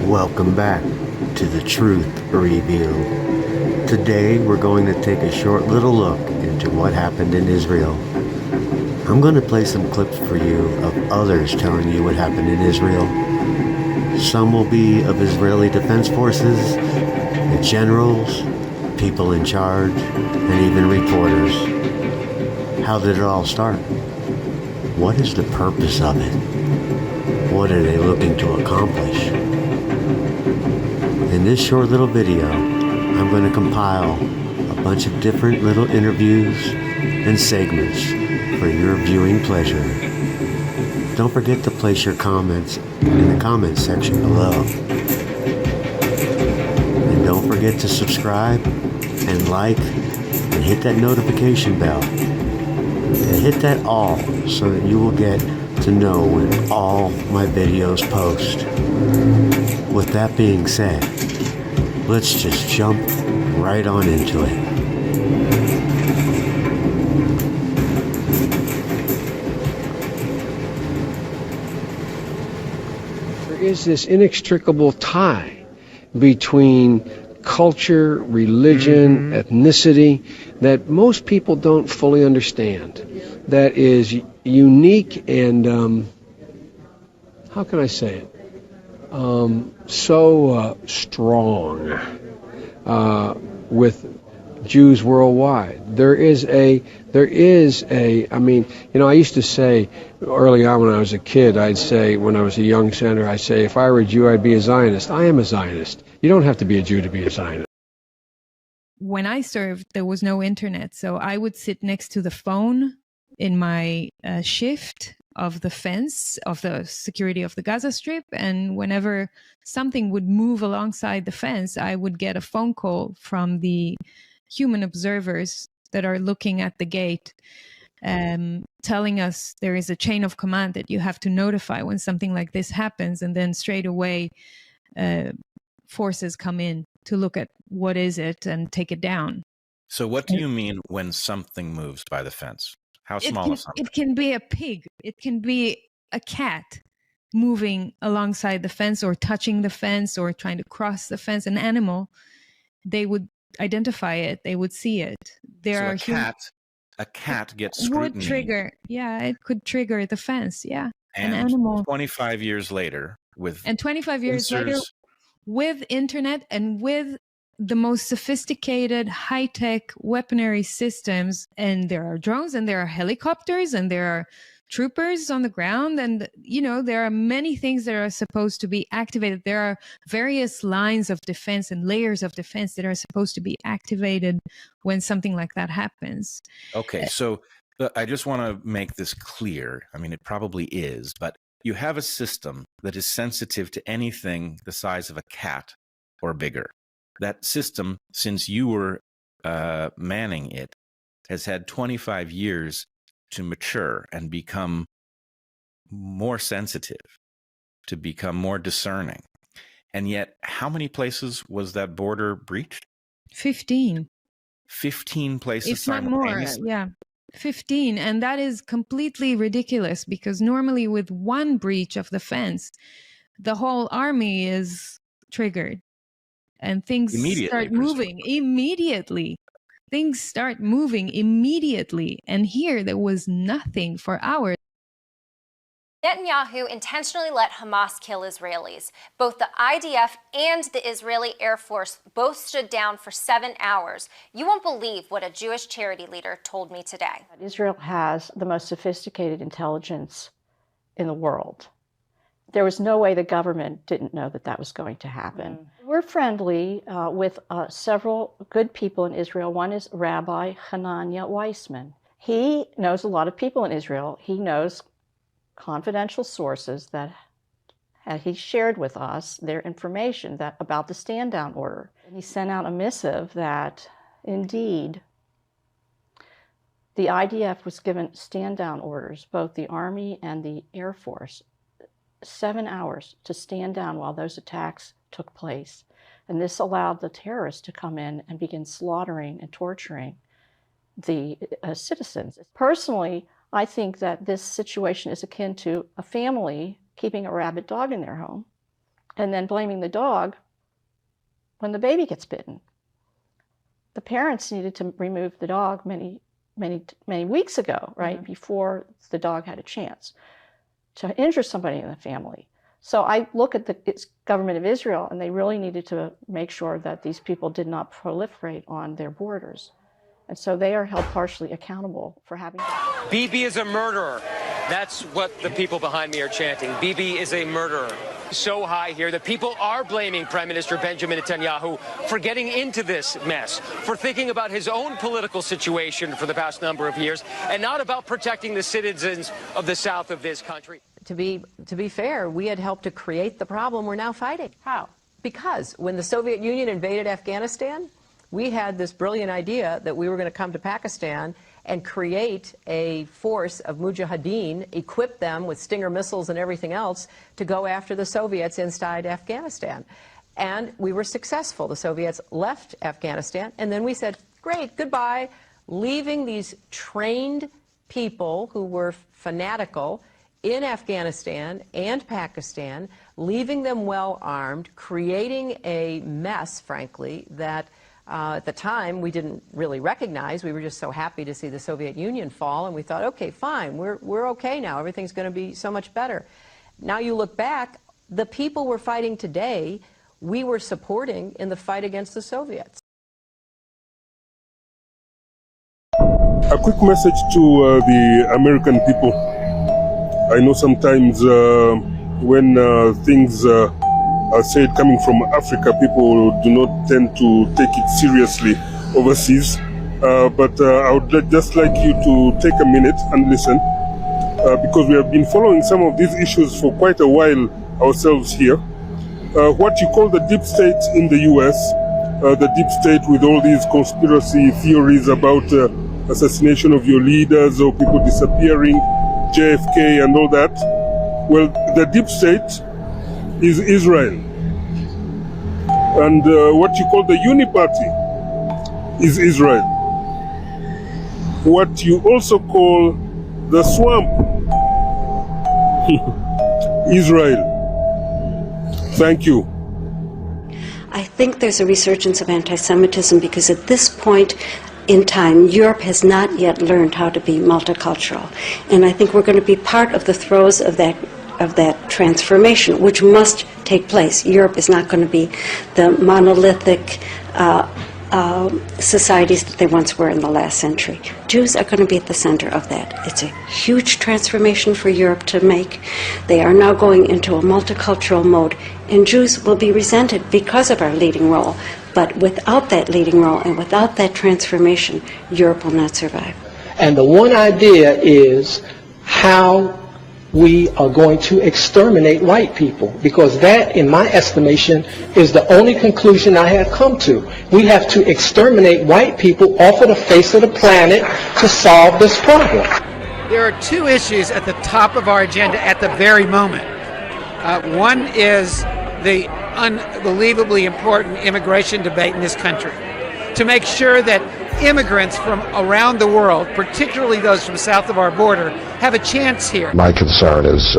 Welcome back to The Truth Revealed. Today we're going to take a short little look into what happened in Israel. I'm going to play some clips for you of others telling you what happened in Israel. Some will be of Israeli Defense Forces, the generals, people in charge, and even reporters. How did it all start? What is the purpose of it? What are they looking to accomplish? In this short little video, I'm going to compile a bunch of different little interviews and segments for your viewing pleasure. Don't forget to place your comments in the comments section below. And don't forget to subscribe and like and hit that notification bell. And hit that all so that you will get to know when all my videos post. With that being said, let's just jump right on into it. There is this inextricable tie between culture, religion, ethnicity that most people don't fully understand. That is unique and, how can I say it? So strong with Jews worldwide. There is a, I mean, you know, I used to say early on when I was a kid, I'd say, when I was a young senator, I'd say, if I were a Jew, I'd be a Zionist. I am a Zionist. You don't have to be a Jew to be a Zionist. When I served, there was no internet, so I would sit next to the phone in my shift of the fence of the security of the Gaza Strip, and whenever something would move alongside the fence, I would get a phone call from the human observers that are looking at the gate, telling us there is a chain of command that you have to notify when something like this happens, and then straight away forces come in to look at what is it and take it down. So what do you mean when something moves by the fence? How small is something? It can be a pig. It can be a cat moving alongside the fence or touching the fence or trying to cross the fence. An animal, they would identify it. They would see it. So a cat gets scrutiny. Would trigger. Yeah, it could trigger the fence. Yeah, and an animal. 25 years later, with 25 years later, with internet and with the most sophisticated high-tech weaponry systems, and there are drones and there are helicopters and there are troopers on the ground, and you know, there are many things that are supposed to be activated. There are various lines of defense and layers of defense that are supposed to be activated when something like that happens. Okay, so I just want to make this clear. I mean, it probably is, but you have a system that is sensitive to anything the size of a cat or bigger. That system, since you were manning it, has had 25 years to mature and become more sensitive, to become more discerning. And yet, how many places was that border breached? 15. 15 places if not more. Yeah, 15. And that is completely ridiculous, because normally with one breach of the fence, the whole army is triggered. And things start moving immediately. Things start moving immediately. And here there was nothing for hours. Netanyahu intentionally let Hamas kill Israelis. Both the IDF and the Israeli Air Force both stood down for 7 hours. You won't believe what a Jewish charity leader told me today. Israel has the most sophisticated intelligence in the world. There was no way the government didn't know that that was going to happen. We're friendly with several good people in Israel. One is Rabbi Hanania Weissman. He knows a lot of people in Israel. He knows confidential sources that he shared with us their information about the stand-down order. And he sent out a missive that, indeed, the IDF was given stand-down orders, both the Army and the Air Force, 7 hours to stand down while those attacks took place. And this allowed the terrorists to come in and begin slaughtering and torturing the citizens. Personally, I think that this situation is akin to a family keeping a rabid dog in their home and then blaming the dog when the baby gets bitten. The parents needed to remove the dog many weeks ago, right, before the dog had a chance to injure somebody in the family. So I look at the government of Israel, and they really needed to make sure that these people did not proliferate on their borders. And so they are held partially accountable for having... Bibi is a murderer. That's what the people behind me are chanting. Bibi is a murderer. So high here that people are blaming Prime Minister Benjamin Netanyahu for getting into this mess, for thinking about his own political situation for the past number of years, and not about protecting the citizens of the south of this country. To be fair, we had helped to create the problem we're now fighting. How? Because when the Soviet Union invaded Afghanistan, we had this brilliant idea that we were going to come to Pakistan and create a force of mujahideen, equip them with Stinger missiles and everything else to go after the Soviets inside Afghanistan. And we were successful. The Soviets left Afghanistan, and then we said, great, goodbye, leaving these trained people who were fanatical in Afghanistan and Pakistan, leaving them well armed, creating a mess, frankly, that at the time we didn't really recognize. We were just so happy to see the Soviet Union fall, and we thought, okay, fine, we're okay now. Everything's going to be so much better. Now you look back, the people we're fighting today, we were supporting in the fight against the Soviets. A quick message to the American people. I know sometimes when things are said coming from Africa, people do not tend to take it seriously overseas. But I would just like you to take a minute and listen, because we have been following some of these issues for quite a while ourselves here. What you call the deep state in the US, the deep state with all these conspiracy theories about assassination of your leaders or people disappearing, JFK and all that. Well, the deep state is Israel. And what you call the uniparty is Israel. What you also call the swamp, Israel. Thank you. I think there's a resurgence of anti-Semitism because at this point in time, Europe has not yet learned how to be multicultural. And I think we're going to be part of the throes of that transformation, which must take place. Europe is not going to be the monolithic societies that they once were in the last century. Jews are going to be at the center of that. It's a huge transformation for Europe to make. They are now going into a multicultural mode, and Jews will be resented because of our leading role. But without that leading role and without that transformation, Europe will not survive. And the one idea is how we are going to exterminate white people, because that, in my estimation, is the only conclusion I have come to. We have to exterminate white people off of the face of the planet to solve this problem. There are two issues at the top of our agenda at the very moment. One is the unbelievably important immigration debate in this country, to make sure that immigrants from around the world, particularly those from south of our border, have a chance here. My concern is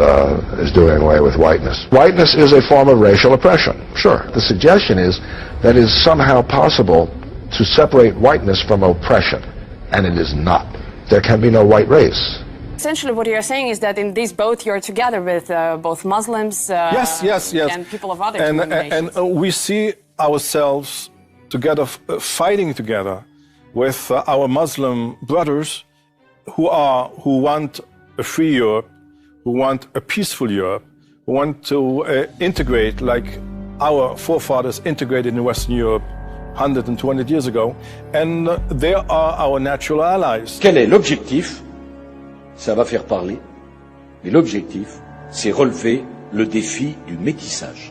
doing away with whiteness. Whiteness is a form of racial oppression, sure. The suggestion is that it is somehow possible to separate whiteness from oppression, and it is not. There can be no white race. Essentially what you're saying is that in these both you're together with both Muslims yes. and people of other denominations. And we see ourselves together, fighting together with our Muslim brothers who want a free Europe, who want a peaceful Europe, who want to integrate like our forefathers integrated in Western Europe 120 years ago, and they are our natural allies. Quel est l'objectif? Ça va faire parler, mais l'objectif, c'est relever le défi du métissage.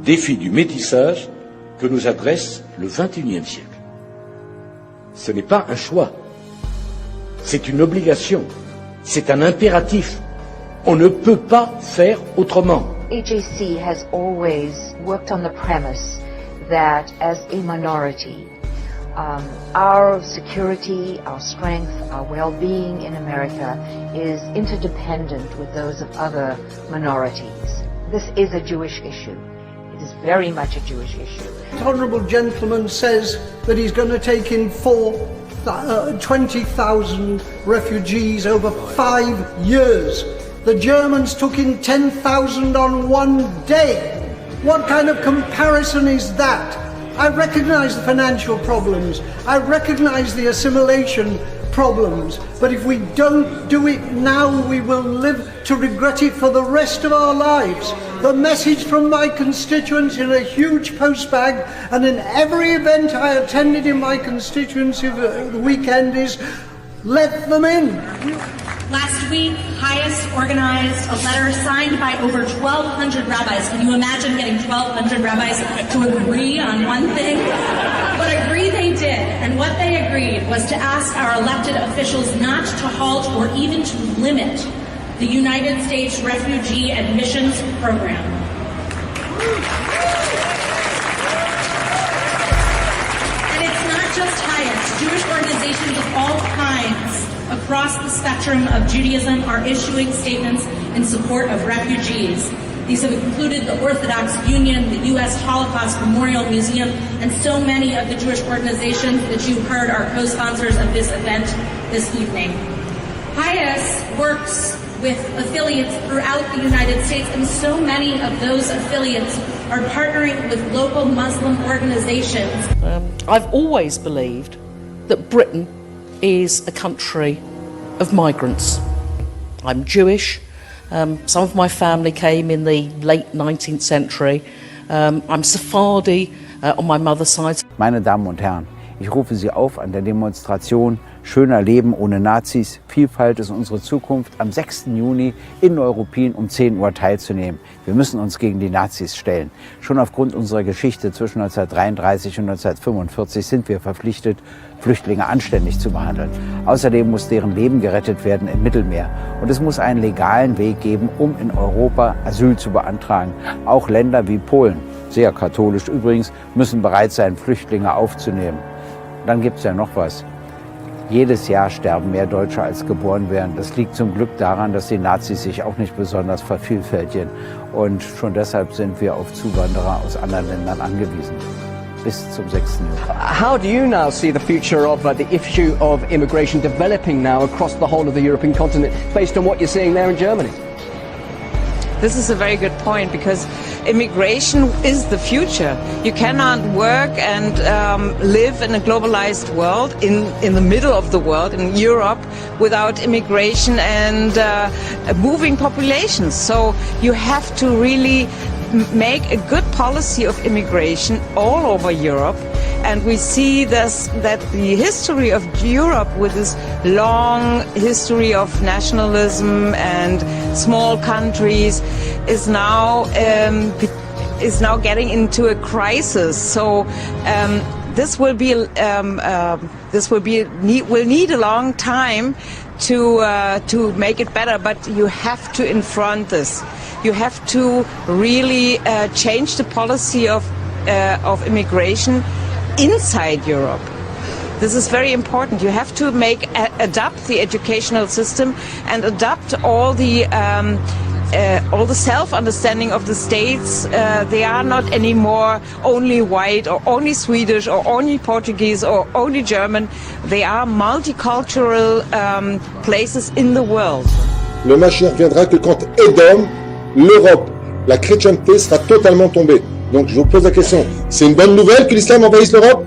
Défi du métissage que nous adresse le XXIe siècle. Ce n'est pas un choix, c'est une obligation, c'est un impératif. On ne peut pas faire autrement. AJC has always worked on the premise that as a minority, Our security, our strength, our well-being in America is interdependent with those of other minorities. This is a Jewish issue. It is very much a Jewish issue. The honourable gentleman says that he's going to take in 20,000 refugees over 5 years. The Germans took in 10,000 on one day. What kind of comparison is that? I recognise the financial problems. I recognise the assimilation problems. But if we don't do it now, we will live to regret it for the rest of our lives. The message from my constituents in a huge postbag and in every event I attended in my constituency the weekend is, let them in. Last week, HIAS organized a letter signed by over 1,200 rabbis. Can you imagine getting 1,200 rabbis to agree on one thing? But agree they did, and what they agreed was to ask our elected officials not to halt or even to limit the United States Refugee Admissions Program. And it's not just HIAS. Jewish organizations of all kinds across the spectrum of Judaism are issuing statements in support of refugees. These have included the Orthodox Union, the U.S. Holocaust Memorial Museum, and so many of the Jewish organizations that you heard are co-sponsors of this event this evening. HIAS works with affiliates throughout the United States, and so many of those affiliates are partnering with local Muslim organizations. I've always believed that Britain is a country of migrants. I'm Jewish. Some of my family came in the late 19th century. I'm Sephardi on my mother's side. Meine Damen und Herren, ich rufe Sie auf an der Demonstration Schöner Leben ohne Nazis. Vielfalt ist unsere Zukunft am 6. Juni in Neuruppin um 10 Uhr teilzunehmen. Wir müssen uns gegen die Nazis stellen. Schon aufgrund unserer Geschichte zwischen 1933 und 1945 sind wir verpflichtet, Flüchtlinge anständig zu behandeln. Außerdem muss deren Leben gerettet werden im Mittelmeer. Und es muss einen legalen Weg geben, um in Europa Asyl zu beantragen. Auch Länder wie Polen, sehr katholisch übrigens, müssen bereit sein, Flüchtlinge aufzunehmen. Dann gibt es ja noch was. Jedes Jahr sterben mehr Deutsche als geboren werden. Das liegt zum Glück daran, dass die Nazis sich auch nicht besonders vervielfältigen. Und schon deshalb sind wir auf Zuwanderer aus anderen Ländern angewiesen. Bis zum 6. Juni. How do you now see the future of the issue of immigration developing now across the whole of the European continent, based on what you're seeing there in Germany? This is a very good point, because immigration is the future. You cannot work and live in a globalized world, in the middle of the world, in Europe, without immigration and moving populations. So you have to really make a good policy of immigration all over Europe. And we see this, that the history of Europe, with this long history of nationalism and small countries, is now getting into a crisis. So this will need a long time to make it better. But you have to confront this. You have to really change the policy of immigration inside Europe. This is very important. You have to adapt the educational system and adapt all the self-understanding of the states. They are not anymore only white or only Swedish or only Portuguese or only German. They are multicultural places in the world. Le Mashiach viendra que quand Édom, l'Europe, la chrétienté sera totalement tombée. Donc je vous pose la question, c'est une bonne nouvelle que l'islam envahisse l'Europe?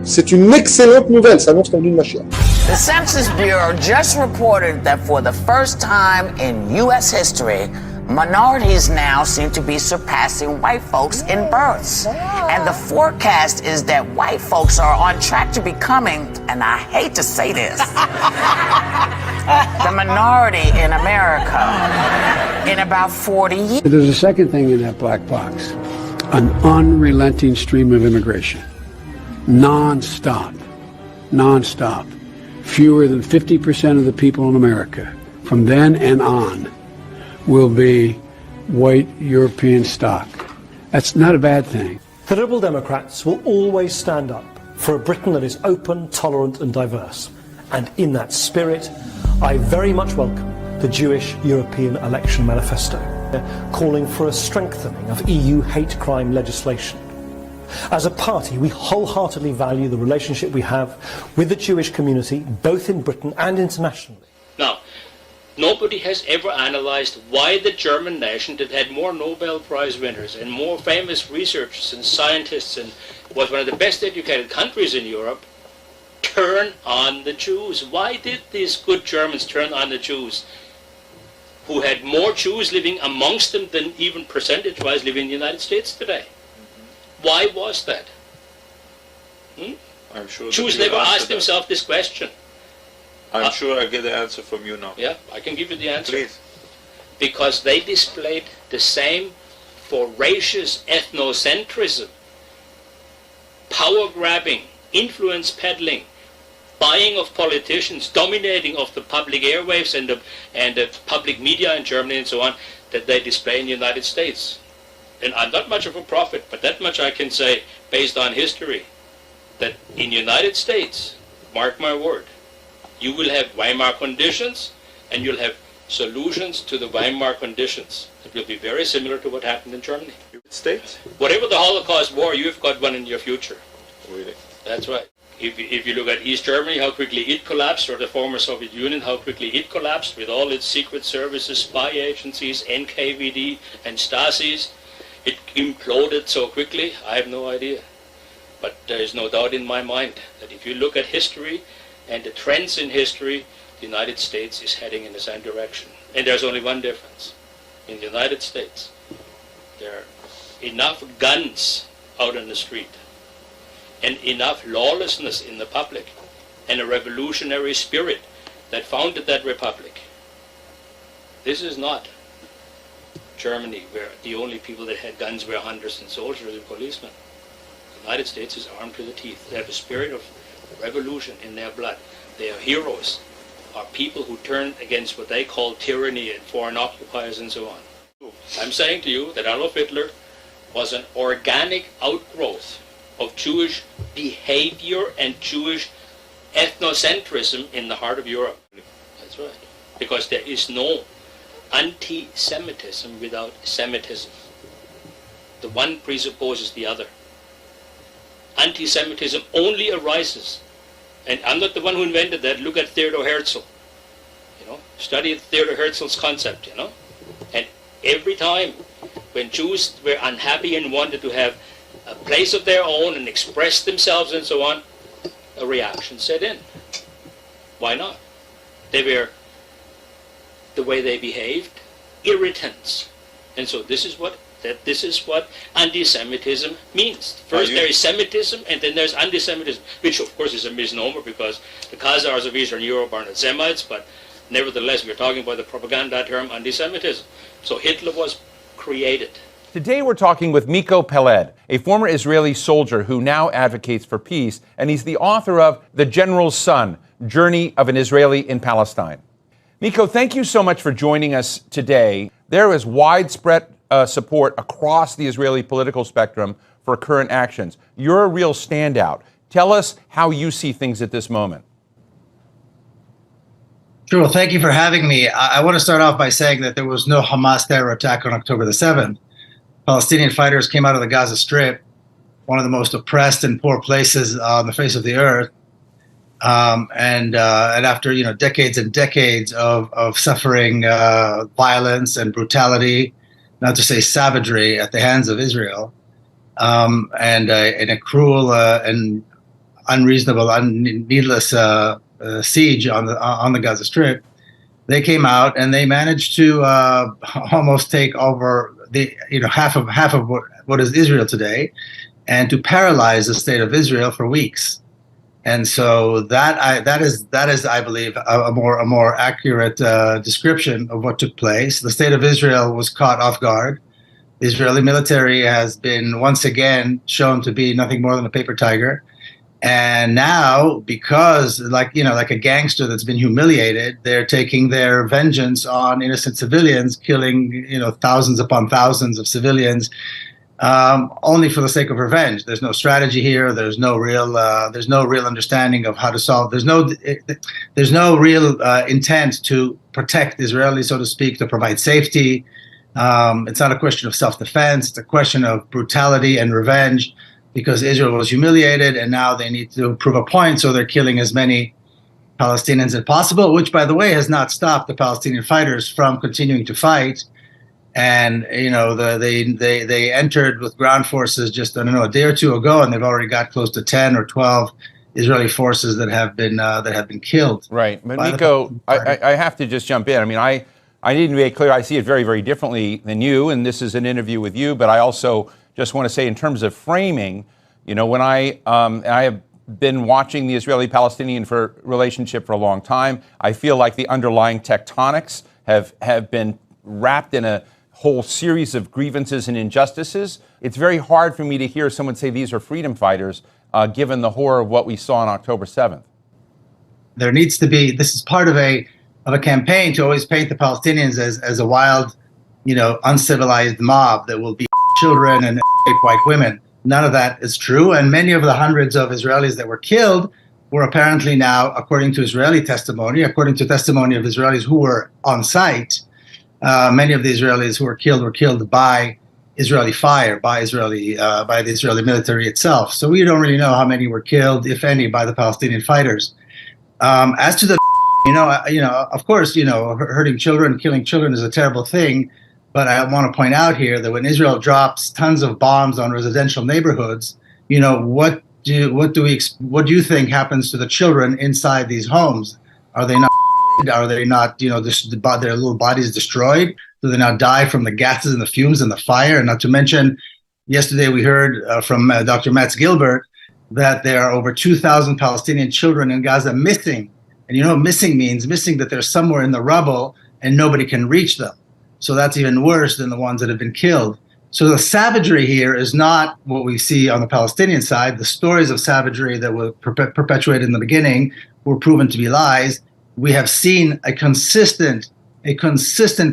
C'est une excellente nouvelle, ça annonce la venue de Mashiach. The Census Bureau just reported that for the first time in U.S. history, minorities now seem to be surpassing white folks in births. And the forecast is that white folks are on track to becoming, and I hate to say this, the minority in America in about 40 years. There's a second thing in that black box. An unrelenting stream of immigration. Non-stop. Non-stop. Fewer than 50% of the people in America, from then and on, will be white European stock. That's not a bad thing. The Liberal Democrats will always stand up for a Britain that is open, tolerant and diverse. And in that spirit, I very much welcome the Jewish European Election Manifesto, calling for a strengthening of EU hate crime legislation. As a party, we wholeheartedly value the relationship we have with the Jewish community, both in Britain and internationally. Now, nobody has ever analyzed why the German nation that had more Nobel Prize winners and more famous researchers and scientists and was one of the best educated countries in Europe turn on the Jews. Why did these good Germans turn on the Jews, who had more Jews living amongst them than even percentage-wise live in the United States today? Why was that? I'm sure Jews never asked themselves this question. I'm sure I get the answer from you now. Yeah, I can give you the answer. Please. Because they displayed the same voracious ethnocentrism, power-grabbing, influence peddling, buying of politicians, dominating of the public airwaves and the public media in Germany and so on, that they display in the United States. And I'm not much of a prophet, but that much I can say based on history, that in the United States, mark my word, you will have Weimar conditions and you'll have solutions to the Weimar conditions. It will be very similar to what happened in Germany. States? Whatever the Holocaust war, you've got one in your future. Really? That's right. If you look at East Germany, how quickly it collapsed, or the former Soviet Union, how quickly it collapsed with all its secret services, spy agencies, NKVD and Stasis, it imploded so quickly, I have no idea. But there is no doubt in my mind that if you look at history and the trends in history, the United States is heading in the same direction. And there's only one difference. In the United States, there are enough guns out on the street and enough lawlessness in the public and a revolutionary spirit that founded that republic. This is not Germany, where the only people that had guns were hunters and soldiers and policemen. The United States is armed to the teeth. They have a spirit of revolution in their blood. They are heroes, are people who turned against what they call tyranny and foreign occupiers and so on. I'm saying to you that Adolf Hitler was an organic outgrowth of Jewish behavior and Jewish ethnocentrism in the heart of Europe. That's right. Because there is no anti-Semitism without Semitism. The one presupposes the other. Anti-Semitism only arises, and I'm not the one who invented that. Look at Theodor Herzl. Study Theodor Herzl's concept, And every time when Jews were unhappy and wanted to have a place of their own and express themselves and so on, a reaction set in. Why not? They were, the way they behaved, irritants. And so this is what anti-Semitism means. First there is Semitism, and then there's anti-Semitism, which of course is a misnomer because the Khazars of Eastern Europe are not Semites, but nevertheless we're talking about the propaganda term anti-Semitism. So Hitler was created. Today we're talking with Miko Peled, a former Israeli soldier who now advocates for peace, and he's the author of The General's Son, Journey of an Israeli in Palestine. Miko, thank you so much for joining us today. There is widespread support across the Israeli political spectrum for current actions. You're a real standout. Tell us how you see things at this moment. Sure. Well, thank you for having me. I want to start off by saying that there was no Hamas terror attack on October the 7th. Palestinian fighters came out of the Gaza Strip, one of the most oppressed and poor places on the face of the earth. And after decades and decades of suffering, violence and brutality, not to say savagery, at the hands of Israel, and a cruel and unreasonable, needless siege on the Gaza Strip, they came out and they managed to almost take over half of what is Israel today, and to paralyze the state of Israel for weeks. And so that is I believe a more accurate description of what took place. The state of Israel was caught off guard. The Israeli military has been once again shown to be nothing more than a paper tiger. And now, because like a gangster that's been humiliated, they're taking their vengeance on innocent civilians, killing thousands upon thousands of civilians, only for the sake of revenge. There's no strategy here. There's no real understanding of how to solve. There's no real intent to protect Israelis, so to speak, to provide safety. It's not a question of self-defense. It's a question of brutality and revenge, because Israel was humiliated and now they need to prove a point, so they're killing as many Palestinians as possible, which, by the way, has not stopped the Palestinian fighters from continuing to fight. And, you know, they entered with ground forces just, I don't know, a day or two ago, and they've already got close to 10 or 12 Israeli forces that have been killed. Right. But Miko, I have to just jump in. I mean, I need to make clear, I see it very, very differently than you, and this is an interview with you, but I also just want to say in terms of framing, you know, when I have been watching the Israeli-Palestinian relationship for a long time, I feel like the underlying tectonics have been wrapped in a whole series of grievances and injustices. It's very hard for me to hear someone say these are freedom fighters, given the horror of what we saw on October 7th. There needs to be, this is part of a campaign to always paint the Palestinians as a wild, you know, uncivilized mob that will be children and white women. None of that is true, and many of the hundreds of Israelis that were killed were apparently now, according to Israeli testimony, according to testimony of Israelis who were on site, many of the Israelis who were killed by Israeli fire, by the Israeli military itself. So we don't really know how many were killed, if any, by the Palestinian fighters. As to the, of course, hurting children, killing children is a terrible thing. But I want to point out here that when Israel drops tons of bombs on residential neighborhoods, you know, what do you think happens to the children inside these homes? Are they not, you know, their little bodies destroyed? Do they not die from the gases and the fumes and the fire? And not to mention, yesterday we heard from Dr. Mats Gilbert that there are over 2,000 Palestinian children in Gaza missing. And you know what missing means? Missing that they're somewhere in the rubble and nobody can reach them. So that's even worse than the ones that have been killed. So the savagery here is not what we see on the Palestinian side. The stories of savagery that were perpetuated in the beginning were proven to be lies. We have seen a consistent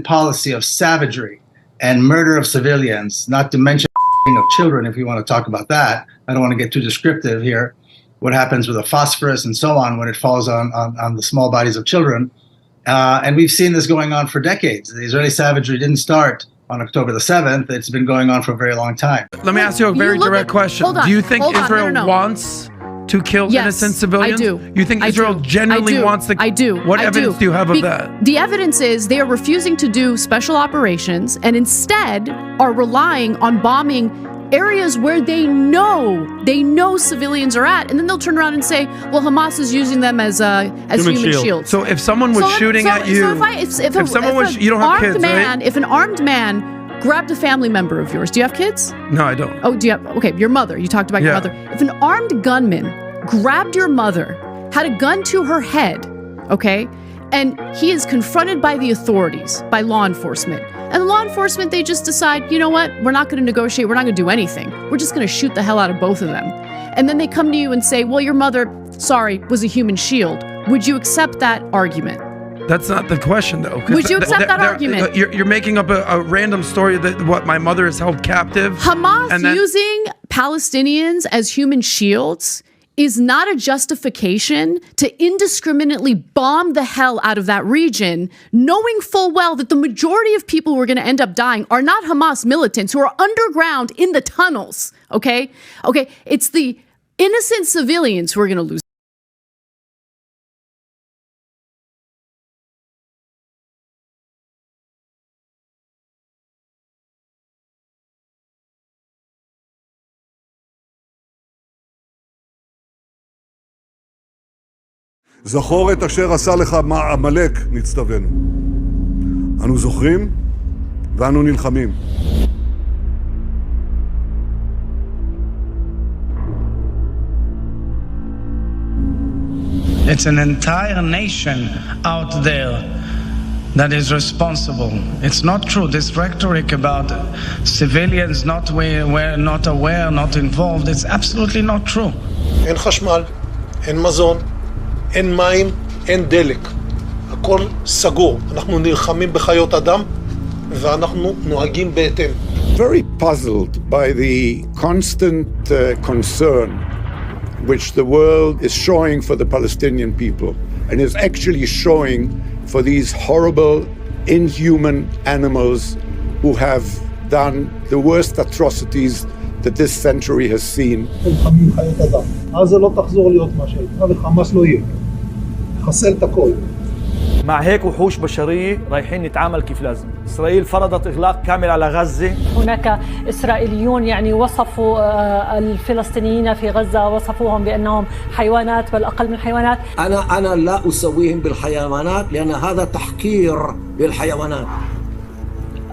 policy of savagery and murder of civilians, not to mention of children, if you want to talk about that. I don't want to get too descriptive here. What happens with the phosphorus and so on when it falls on the small bodies of children. And we've seen this going on for decades. The Israeli savagery didn't start on October the 7th. It's been going on for a very long time. Let me ask you a very direct question. Do you think Israel wants to kill innocent civilians? I do. You think Israel genuinely wants to? I do. What evidence do you have of that? The evidence is they are refusing to do special operations and instead are relying on bombing areas where they know civilians are at, and then they'll turn around and say, well, Hamas is using them as human shields. So if someone was shooting at you, if someone was, you don't have kids, right? If an armed man grabbed a family member of yours, do you have kids? No, I don't. Oh, do you have, okay, your mother, you talked about your mother. If an armed gunman grabbed your mother, had a gun to her head, okay, and he is confronted by the authorities, by law enforcement, and law enforcement, they just decide, you know what, we're not going to negotiate, we're not going to do anything. We're just going to shoot the hell out of both of them. And then they come to you and say, well, your mother, sorry, was a human shield. Would you accept that argument? That's not the question, though. Would you accept that argument? You're making up a random story that what my mother is held captive. Hamas using Palestinians as human shields is not a justification to indiscriminately bomb the hell out of that region, knowing full well that the majority of people who are going to end up dying are not Hamas militants who are underground in the tunnels, okay? Okay, it's the innocent civilians who are going to lose. זכור את אשר עשה לך עמלק, נצטווינו. אנו זוכרים ואנו נלחמים. It's an entire nation out there that is responsible. It's not true. This rhetoric about civilians not aware, not involved, it's absolutely not true. אין חשמל, אין מזון, אין מים, אין דלק. הכל סגור. אנחנו נלחמים בחיות אדם ואנחנו נוהגים בהתאם. very puzzled by the constant concern which the world is showing for the Palestinian people and is actually showing for these horrible, inhuman animals who have done the worst atrocities that this century has seen. עזה לא תחזור להיות מה שהייתה, וחמאס לא יהיה. חסל את הכל. مع هيك وحوش بشرية رايحين نتعامل كيف لازم. إسرائيل فرضت إغلاق كامل على غزة. هناك إسرائيليون يعني وصفوا الفلسطينيين في غزة وصفوهم بأنهم حيوانات بل أقل من حيوانات. أنا لا أسويهم بالحيوانات لأن هذا تحقير للحيوانات.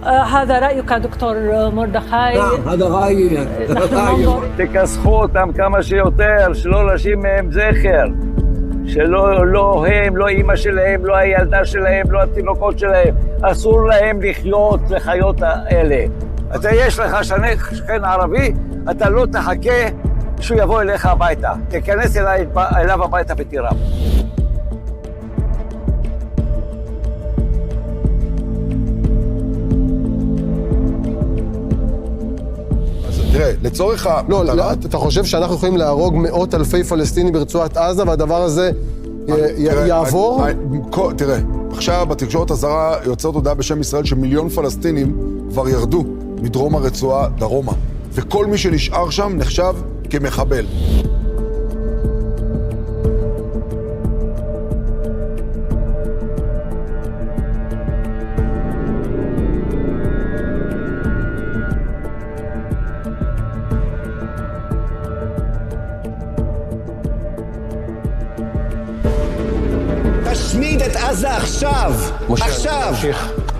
هذا رأيك دكتور مردخاي؟ نعم هذا رأيي. תכסחו אותם כמה שיותר, שלא נשים מהם זכר. שלא הם, לא אמא שלהם, לא הילדה שלהם, לא התינוקות שלהם. אסור להם לחיות לחיות האלה. יש לך שכן ערבי, אתה לא תחכה שהוא יבוא אליך הביתה. תיכנס אליו הביתה ותירם. תראה, לצורך לא, אתה חושב שאנחנו יכולים להרוג מאות אלפי פלסטינים ברצועת עזה והדבר הזה יעבור? תראה, עכשיו בתקשורת הזרה יוצאת הודעה בשם ישראל שמיליון פלסטינים כבר ירדו מדרום הרצועה דרומה, וכל מי שנשאר שם נחשב כמחבל. תשמיד את עזה עכשיו, עכשיו.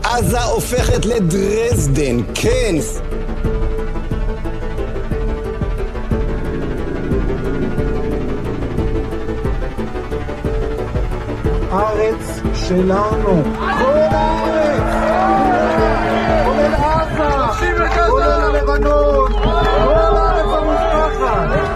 עזה הופכת לדרזדן, כן. הארץ שלנו, כל הארץ, כולל עזה, כולל לבנון, כל הארץ המובטחת.